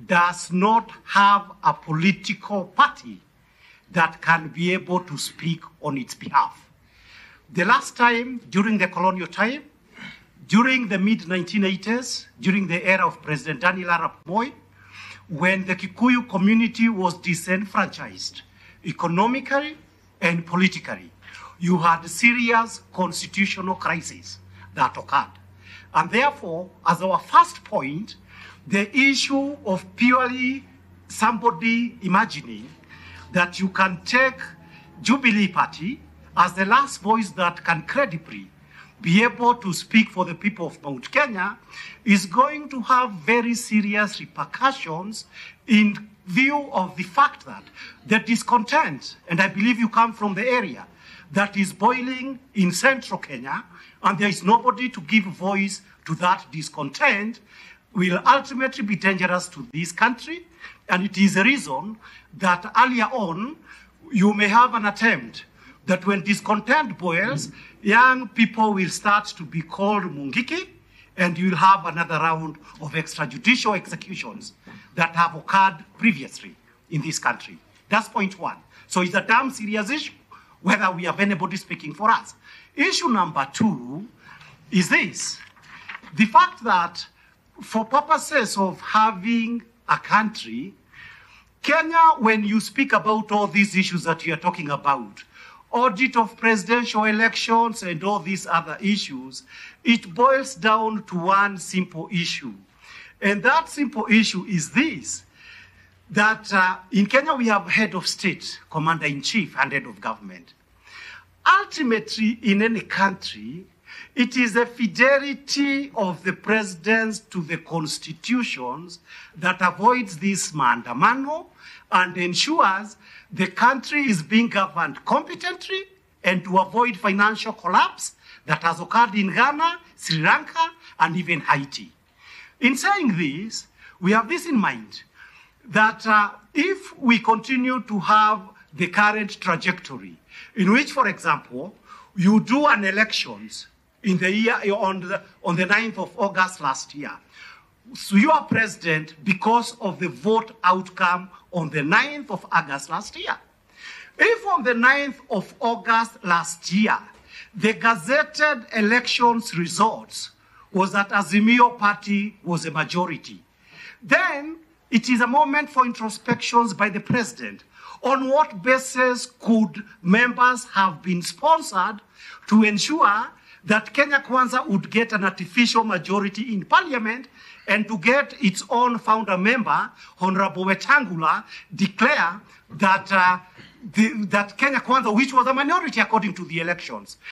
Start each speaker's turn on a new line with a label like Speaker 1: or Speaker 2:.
Speaker 1: does not have a political party that can be able to speak on its behalf. The last time, during the colonial time, during the mid-1980s, during the era of President Daniel Arap Moi, when the Kikuyu community was disenfranchised economically and politically, you had serious constitutional crises that occurred. And therefore, as our first point, the issue of purely somebody imagining that you can take Jubilee Party as the last voice that can credibly be able to speak for the people of Mount Kenya is going to have very serious repercussions in view of the fact that the discontent, and I believe you come from the area, that is boiling in central Kenya, and there is nobody to give voice to that discontent, will ultimately be dangerous to this country. And it is a reason that earlier on, you may have an attempt that when discontent boils, young people will start to be called Mungiki, and you'll have another round of extrajudicial executions that have occurred previously in this country. That's point one. So it's a damn serious issue, whether we have anybody speaking for us. Issue number two is this. The fact that for purposes of having a country, Kenya, when you speak about all these issues that you are talking about, audit of presidential elections and all these other issues, it boils down to one simple issue. And that simple issue is this, that in Kenya we have head of state, commander-in-chief, and head of government. Ultimately, in any country, it is the fidelity of the presidents to the constitutions that avoids this maandamano and ensures the country is being governed competently and to avoid financial collapse that has occurred in Ghana, Sri Lanka, and even Haiti. In saying this, we have this in mind, that if we continue to have the current trajectory, in which, for example, you do an elections in the year on the 9th of August last year, so you are president because of the vote outcome on the 9th of August last year. If on the 9th of August last year, the gazetted elections results was that Azimio party was a majority, then it is a moment for introspections by the president. On what basis could members have been sponsored to ensure that Kenya Kwanza would get an artificial majority in parliament and to get its own founder member, Honorable Wetangula, declare that that Kenya Kwanza, which was a minority according to the elections,